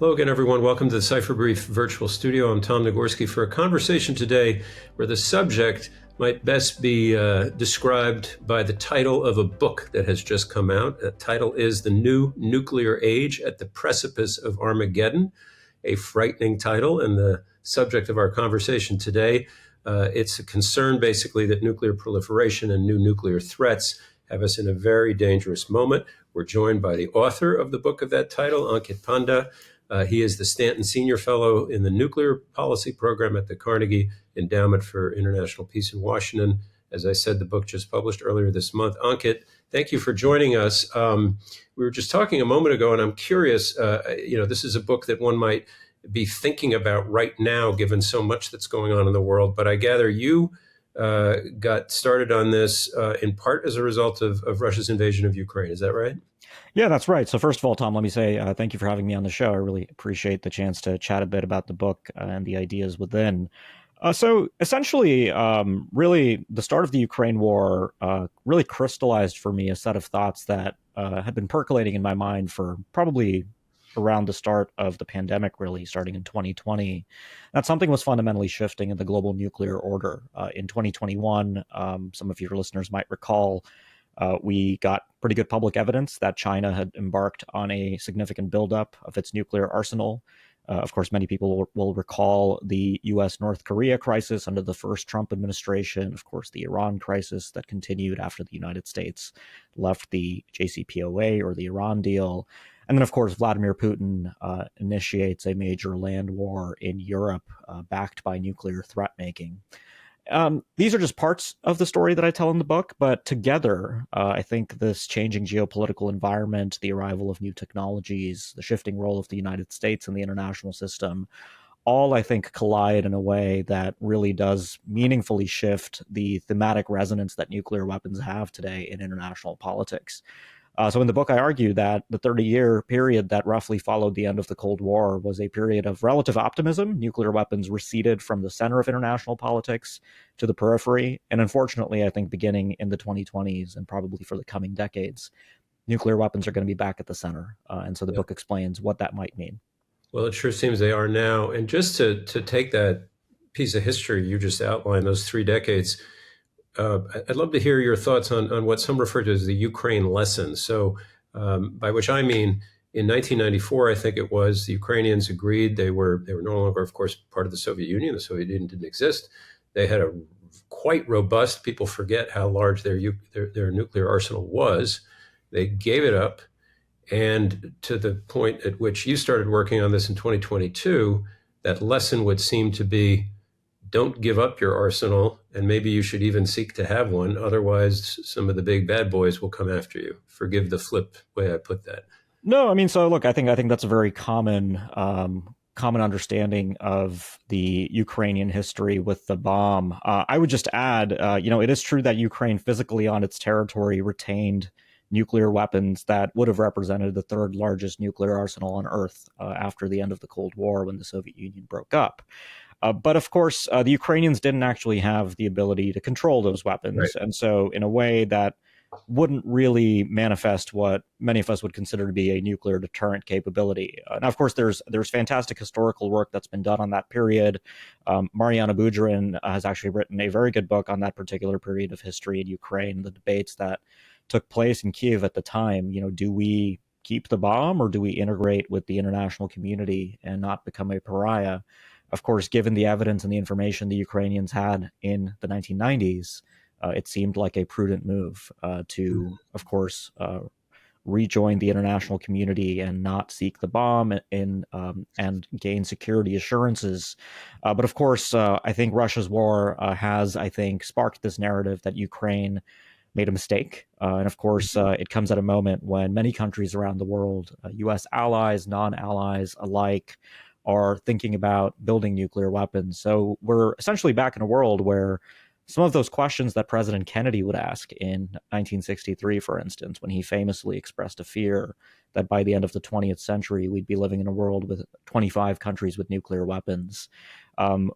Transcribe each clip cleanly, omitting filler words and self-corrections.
Hello again, everyone. Welcome to the Cipher Brief virtual studio. I'm Tom Nagorski for a conversation today where the subject might best be described by the title of a book that has just come out. The title is The New Nuclear Age at the Precipice of Armageddon, a frightening title, and the subject of our conversation today. It's a concern, basically, that nuclear proliferation and new nuclear threats have us in a very dangerous moment. We're joined by the author of the book of that title, Ankit Panda. He is the Stanton Senior Fellow in the Nuclear Policy Program at the Carnegie Endowment for International Peace in Washington. As I said, the book just published earlier this month. Ankit, thank you for joining us. We were just talking a moment ago, and I'm curious, this is a book that one might be thinking about right now, given so much that's going on in the world. But I gather you got started on this in part as a result of Russia's invasion of Ukraine. Is that right? Yeah, that's right. So first of all, Tom, let me say thank you for having me on the show. I really appreciate the chance to chat a bit about the book and the ideas within. So essentially, really, the start of the Ukraine war really crystallized for me a set of thoughts that had been percolating in my mind for probably around the start of the pandemic, really, starting in 2020, that something was fundamentally shifting in the global nuclear order. In 2021, some of your listeners might recall, we got pretty good public evidence that China had embarked on a significant buildup of its nuclear arsenal. Of course, many people will recall the U.S.-North Korea crisis under the first Trump administration, of course, the Iran crisis that continued after the United States left the JCPOA or the Iran deal. And then, of course, Vladimir Putin initiates a major land war in Europe backed by nuclear threat making. These are just parts of the story that I tell in the book, but together, I think this changing geopolitical environment, the arrival of new technologies, the shifting role of the United States in the international system, all, I think, collide in a way that really does meaningfully shift the thematic resonance that nuclear weapons have today in international politics. So in the book, I argue that the 30-year period that roughly followed the end of the Cold War was a period of relative optimism. Nuclear weapons receded from the center of international politics to the periphery. And unfortunately, I think beginning in the 2020s and probably for the coming decades, nuclear weapons are going to be back at the center. And so the book explains what that might mean. Well, it sure seems they are now. And just to take that piece of history you just outlined, those 3 decades, I'd love to hear your thoughts on what some refer to as the Ukraine lesson. So by which I mean, in 1994, I think it was, the Ukrainians agreed they were no longer, of course, part of the Soviet Union. The Soviet Union didn't exist. They had a quite robust, people forget how large their nuclear arsenal was. They gave it up. And to the point at which you started working on this in 2022, that lesson would seem to be, don't give up your arsenal, and maybe you should even seek to have one. Otherwise, some of the big bad boys will come after you. Forgive the flip way I put that. No, I mean, so look, I think that's a very common understanding of the Ukrainian history with the bomb. I would just add, it is true that Ukraine physically on its territory retained nuclear weapons that would have represented the third largest nuclear arsenal on Earth after the end of the Cold War when the Soviet Union broke up. But of course, the Ukrainians didn't actually have the ability to control those weapons. Right. And so in a way that wouldn't really manifest what many of us would consider to be a nuclear deterrent capability. Now, of course, there's fantastic historical work that's been done on that period. Mariana Bujarin has actually written a very good book on that particular period of history in Ukraine, the debates that took place in Kyiv at the time. Do we keep the bomb or do we integrate with the international community and not become a pariah? Of course, given the evidence and the information the Ukrainians had in the 1990s, it seemed like a prudent move to, of course, rejoin the international community and not seek the bomb and gain security assurances. But of course, I think Russia's war has, sparked this narrative that Ukraine made a mistake. And of course, it comes at a moment when many countries around the world, U.S. allies, non-allies alike, are thinking about building nuclear weapons. So we're essentially back in a world where some of those questions that President Kennedy would ask in 1963, for instance, when he famously expressed a fear that by the end of the 20th century, we'd be living in a world with 25 countries with nuclear weapons.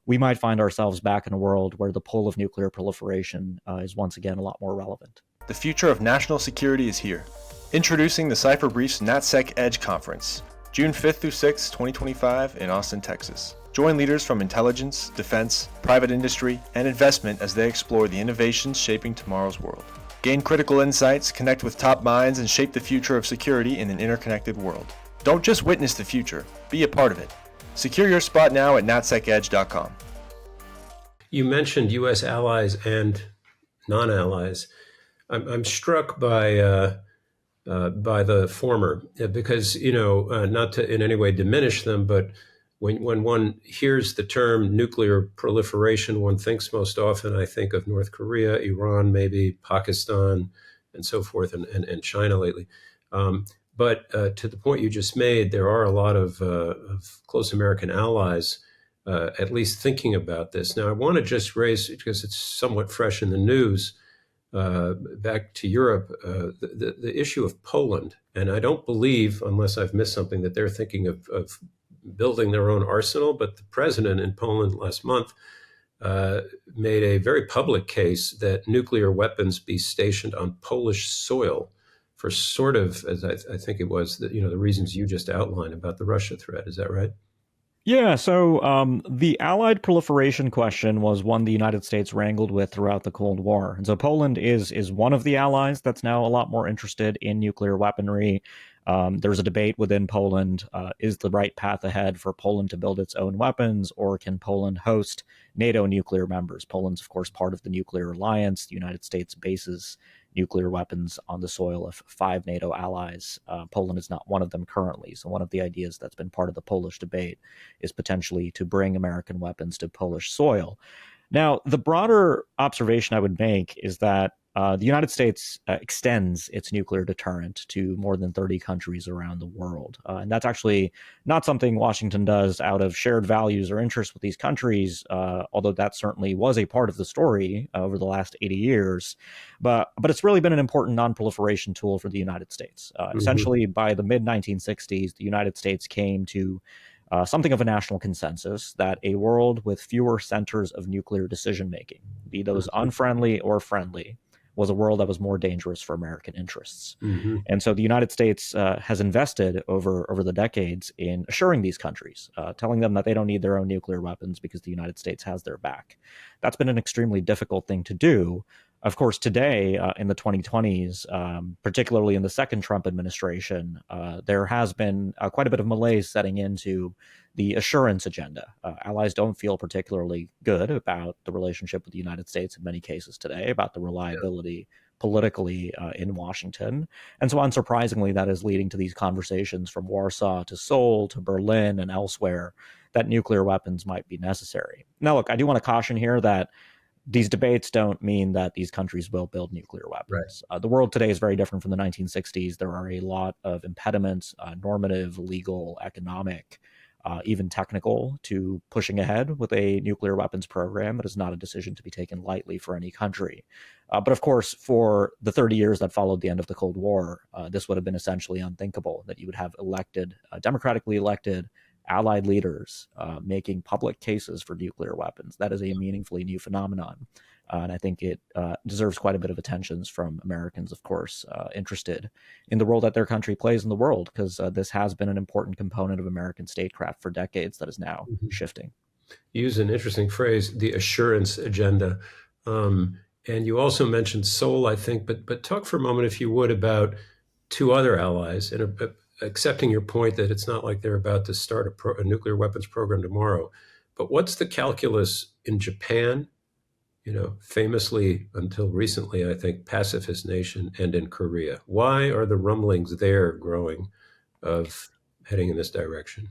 We might find ourselves back in a world where the pull of nuclear proliferation is once again a lot more relevant. The future of national security is here. Introducing the Cipher Brief's NatSec Edge Conference. June 5th through 6th, 2025 in Austin, Texas. Join leaders from intelligence, defense, private industry, and investment as they explore the innovations shaping tomorrow's world. Gain critical insights, connect with top minds, and shape the future of security in an interconnected world. Don't just witness the future, be a part of it. Secure your spot now at natsekedge.com. You mentioned U.S. allies and non-allies. I'm struck by the former because, not to in any way diminish them, but when one hears the term nuclear proliferation, one thinks most often, I think, of North Korea, Iran, maybe Pakistan, and so forth, and China lately. But to the point you just made, there are a lot of close American allies, at least thinking about this. Now, I want to just raise, because it's somewhat fresh in the news, back to Europe, the issue of Poland. And I don't believe, unless I've missed something, that they're thinking of building their own arsenal. But the president in Poland last month made a very public case that nuclear weapons be stationed on Polish soil for sort of, as I think it was, the reasons you just outlined about the Russia threat. Is that right? Yeah, so the Allied proliferation question was one the United States wrangled with throughout the Cold War. And so Poland is one of the allies that's now a lot more interested in nuclear weaponry. There's a debate within Poland. Is the right path ahead for Poland to build its own weapons, or can Poland host NATO nuclear members? Poland's, of course, part of the nuclear alliance. The United States bases nuclear weapons on the soil of 5 NATO allies. Poland is not one of them currently. So one of the ideas that's been part of the Polish debate is potentially to bring American weapons to Polish soil. Now, the broader observation I would make is that the United States extends its nuclear deterrent to more than 30 countries around the world. And that's actually not something Washington does out of shared values or interests with these countries, although that certainly was a part of the story over the last 80 years. But it's really been an important non-proliferation tool for the United States. Essentially, by the mid-1960s, the United States came to something of a national consensus that a world with fewer centers of nuclear decision-making, be those unfriendly or friendly, was a world that was more dangerous for American interests. And so the United States has invested over the decades in assuring these countries, telling them that they don't need their own nuclear weapons because the United States has their back. That's been an extremely difficult thing to do. Of course, today, in the 2020s, particularly in the second Trump administration, there has been quite a bit of malaise setting into the assurance agenda. Allies don't feel particularly good about the relationship with the United States in many cases today, about the reliability politically in Washington. And so unsurprisingly, that is leading to these conversations from Warsaw to Seoul to Berlin and elsewhere that nuclear weapons might be necessary. Now, look, I do want to caution here that these debates don't mean that these countries will build nuclear weapons. Right. The world today is very different from the 1960s. There are a lot of impediments, normative, legal, economic, even technical, to pushing ahead with a nuclear weapons program. It is not a decision to be taken lightly for any country. But of course, for the 30 years that followed the end of the Cold War, this would have been essentially unthinkable, that you would have elected, democratically elected Allied leaders making public cases for nuclear weapons. That is a meaningfully new phenomenon. And I think it deserves quite a bit of attention from Americans, of course, interested in the role that their country plays in the world, because this has been an important component of American statecraft for decades that is now shifting. You use an interesting phrase, the assurance agenda. And you also mentioned Seoul, I think, but talk for a moment, if you would, about two other allies, and accepting your point that it's not like they're about to start a nuclear weapons program tomorrow. But what's the calculus in Japan, famously until recently, I think, pacifist nation, and in Korea? Why are the rumblings there growing of heading in this direction?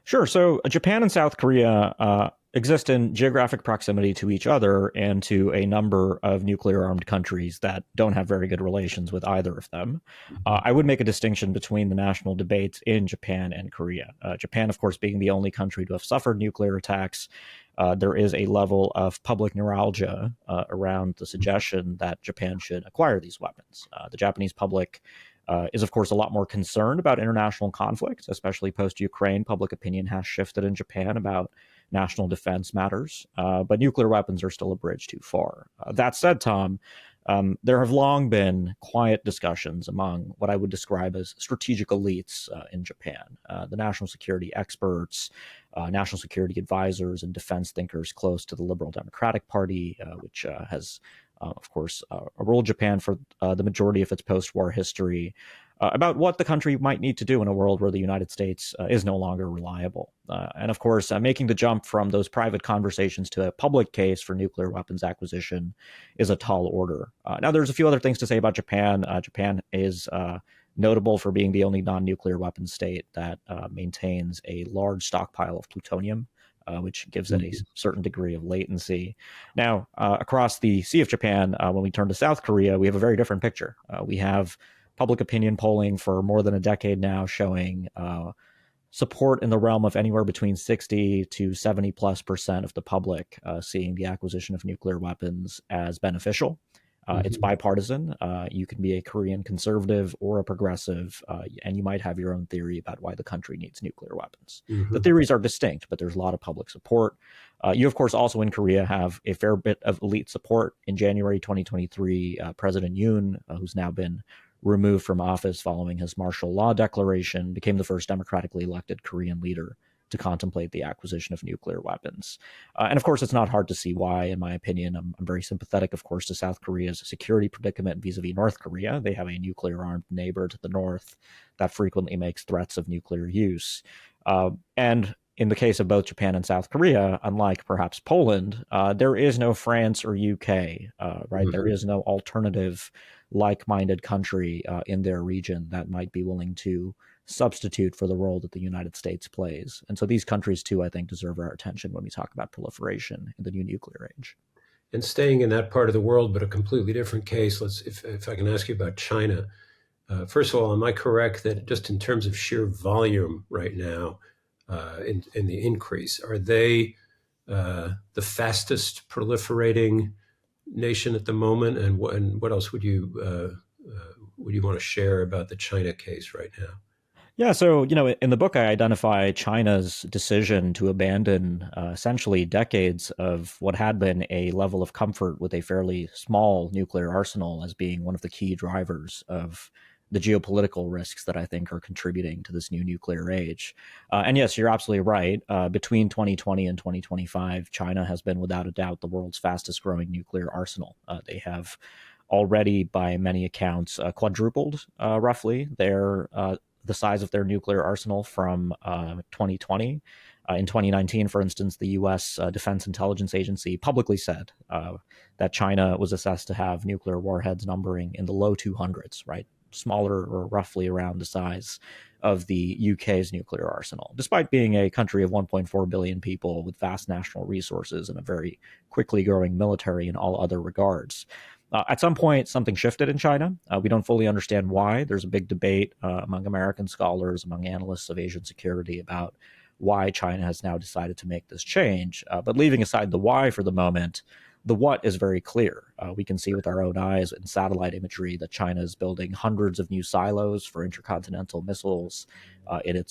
Sure. So Japan and South Korea exist in geographic proximity to each other and to a number of nuclear-armed countries that don't have very good relations with either of them. I would make a distinction between the national debates in Japan and Korea. Japan, of course, being the only country to have suffered nuclear attacks, there is a level of public neuralgia around the suggestion that Japan should acquire these weapons. The Japanese public is, of course, a lot more concerned about international conflict, especially post-Ukraine. Public opinion has shifted in Japan about national defense matters, but nuclear weapons are still a bridge too far. That said, Tom, There have long been quiet discussions among what I would describe as strategic elites in Japan, the national security experts, national security advisors, and defense thinkers close to the Liberal Democratic Party, which has, of course, ruled Japan for the majority of its post-war history, about what the country might need to do in a world where the United States is no longer reliable. And of course, making the jump from those private conversations to a public case for nuclear weapons acquisition is a tall order. Now, there's a few other things to say about Japan. Japan is notable for being the only non-nuclear weapons state that maintains a large stockpile of plutonium, which gives it a certain degree of latency. Now, across the Sea of Japan, when we turn to South Korea, we have a very different picture. We have public opinion polling for more than a decade now showing support in the realm of anywhere between 60 to 70+% of the public seeing the acquisition of nuclear weapons as beneficial. It's bipartisan. You can be a Korean conservative or a progressive, and you might have your own theory about why the country needs nuclear weapons. The theories are distinct, but there's a lot of public support. You, of course, also in Korea have a fair bit of elite support. In January 2023, President Yoon, who's now been removed from office following his martial law declaration, became the first democratically elected Korean leader to contemplate the acquisition of nuclear weapons. And of course, it's not hard to see why, in my opinion. I'm very sympathetic, of course, to South Korea's security predicament vis-a-vis North Korea. They have a nuclear-armed neighbor to the north that frequently makes threats of nuclear use. And in the case of both Japan and South Korea, unlike perhaps Poland, there is no France or UK, right? There is no alternative like-minded country in their region that might be willing to substitute for the role that the United States plays. And so these countries, too, I think, deserve our attention when we talk about proliferation in the new nuclear age. And staying in that part of the world, but a completely different case, if I can ask you about China. First of all, am I correct that just in terms of sheer volume right now, in the increase, are they the fastest proliferating nation at the moment? And what else would you want to share about the China case right now? Yeah, so, in the book, I identify China's decision to abandon essentially decades of what had been a level of comfort with a fairly small nuclear arsenal as being one of the key drivers of the geopolitical risks that I think are contributing to this new nuclear age. And yes, you're absolutely right. Between 2020 and 2025, China has been without a doubt the world's fastest growing nuclear arsenal. They have already, by many accounts, quadrupled roughly the size of their nuclear arsenal from 2020. In 2019, for instance, the U.S. Defense Intelligence Agency publicly said that China was assessed to have nuclear warheads numbering in the low 200s, right? Smaller or roughly around the size of the UK's nuclear arsenal, despite being a country of 1.4 billion people with vast national resources and a very quickly growing military in all other regards. At some point, something shifted in China. We don't fully understand why. There's a big debate among American scholars, among analysts of Asian security about why China has now decided to make this change. But leaving aside the why for the moment, the what is very clear. We can see with our own eyes in satellite imagery that China is building hundreds of new silos for intercontinental missiles in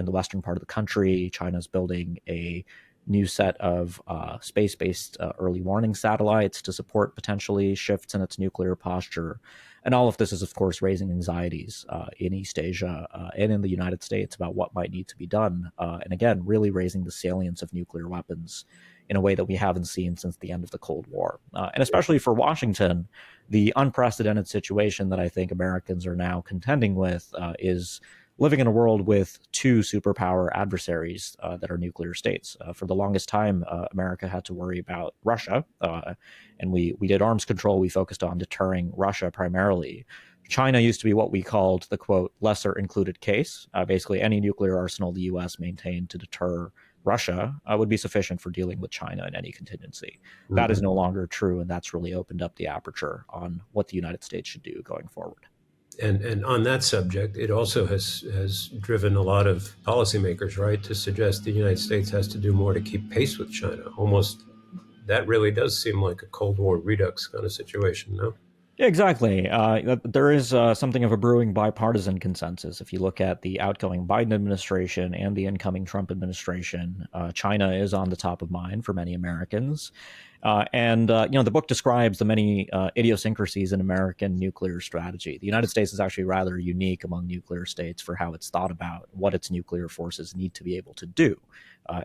the western part of the country. China is building a new set of space-based early warning satellites to support potentially shifts in its nuclear posture. And all of this is, of course, raising anxieties in East Asia and in the United States about what might need to be done. And again, really raising the salience of nuclear weapons in a way that we haven't seen since the end of the Cold War. And especially for Washington, the unprecedented situation that I think Americans are now contending with is living in a world with two superpower adversaries that are nuclear states. For the longest time, America had to worry about Russia, and we did arms control. We focused on deterring Russia primarily. China used to be what we called the, quote, lesser included case. Basically, any nuclear arsenal the U.S. maintained to deter Russia would be sufficient for dealing with China in any contingency. That is no longer true, and that's really opened up the aperture on what the United States should do going forward. And on that subject, it also has driven a lot of policymakers, right, to suggest the United States has to do more to keep pace with China. Almost, that really does seem like a Cold War redux kind of situation, no? Yeah, exactly. There is something of a brewing bipartisan consensus. If you look at the outgoing Biden administration and the incoming Trump administration, China is on the top of mind for many Americans. The book describes the many idiosyncrasies in American nuclear strategy. The United States is actually rather unique among nuclear states for how it's thought about what its nuclear forces need to be able to do.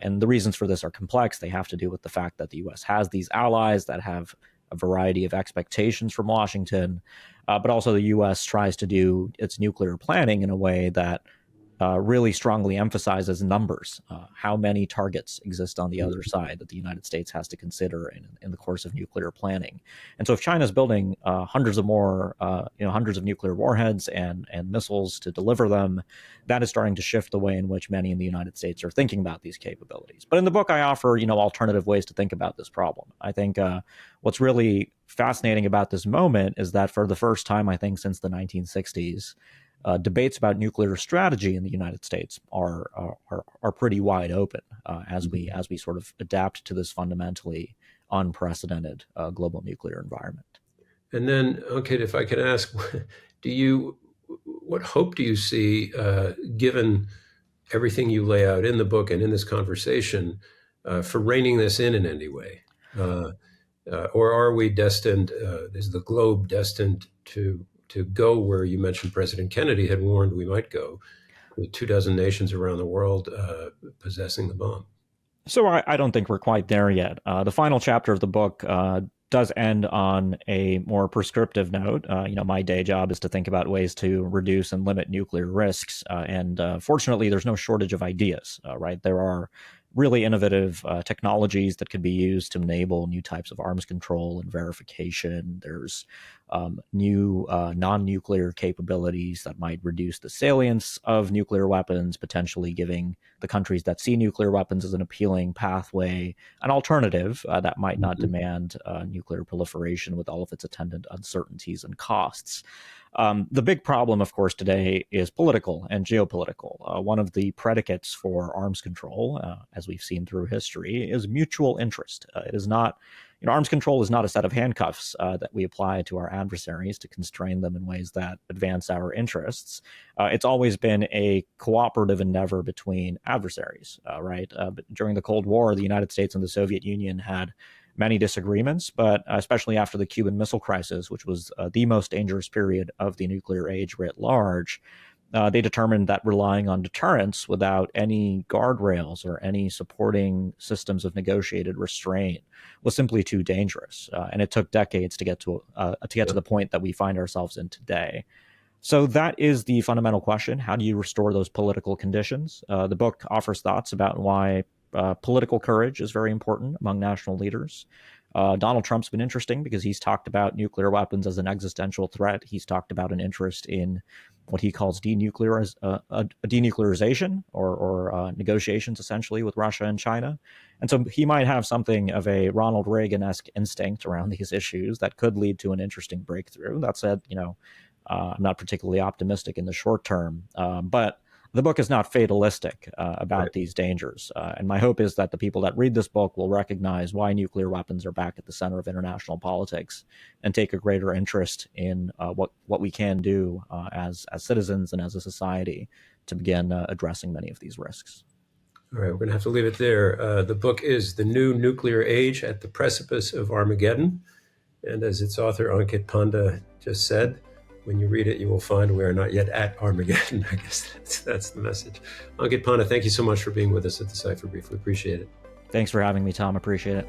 And the reasons for this are complex. They have to do with the fact that the U.S. has these allies that have a variety of expectations from Washington, but also the U.S. tries to do its nuclear planning in a way that really strongly emphasizes numbers, how many targets exist on the other side that the United States has to consider in the course of nuclear planning. And so if China's building hundreds of nuclear warheads and missiles to deliver them, that is starting to shift the way in which many in the United States are thinking about these capabilities. But in the book, I offer, alternative ways to think about this problem. I think what's really fascinating about this moment is that for the first time, I think, since the 1960s, debates about nuclear strategy in the United States are pretty wide open as we sort of adapt to this fundamentally unprecedented global nuclear environment. And then, okay, if I can ask, what hope do you see, given everything you lay out in the book and in this conversation, for reining this in any way? Or are we destined, is the globe destined to go where you mentioned President Kennedy had warned we might go, with 24 nations around the world possessing the bomb? So I don't think we're quite there yet. The final chapter of the book does end on a more prescriptive note. My day job is to think about ways to reduce and limit nuclear risks. And fortunately, there's no shortage of ideas, right? There are really innovative technologies that could be used to enable new types of arms control and verification. There's new non-nuclear capabilities that might reduce the salience of nuclear weapons, potentially giving the countries that see nuclear weapons as an appealing pathway an alternative that might not demand nuclear proliferation with all of its attendant uncertainties and costs. The big problem, of course, today is political and geopolitical. One of the predicates for arms control, as we've seen through history, is mutual interest. It is not, arms control is not a set of handcuffs that we apply to our adversaries to constrain them in ways that advance our interests. It's always been a cooperative endeavor between adversaries, right? But during the Cold War, the United States and the Soviet Union had many disagreements, but especially after the Cuban Missile Crisis, which was the most dangerous period of the nuclear age writ large, they determined that relying on deterrence without any guardrails or any supporting systems of negotiated restraint was simply too dangerous. And it took decades to get to the point that we find ourselves in today. So that is the fundamental question. How do you restore those political conditions? The book offers thoughts about why political courage is very important among national leaders. Donald Trump's been interesting because he's talked about nuclear weapons as an existential threat. He's talked about an interest in what he calls denuclearization or negotiations, essentially, with Russia and China. And so he might have something of a Ronald Reagan-esque instinct around these issues that could lead to an interesting breakthrough. That said, I'm not particularly optimistic in the short term, but the book is not fatalistic about these dangers. And my hope is that the people that read this book will recognize why nuclear weapons are back at the center of international politics and take a greater interest in what we can do as citizens and as a society to begin addressing many of these risks. All right, we're going to have to leave it there. The book is The New Nuclear Age at the Precipice of Armageddon. And as its author, Ankit Panda, just said, when you read it, you will find we are not yet at Armageddon. I guess that's the message. Ankit Panda, thank you so much for being with us at the Cipher Brief. We appreciate it. Thanks for having me, Tom. Appreciate it.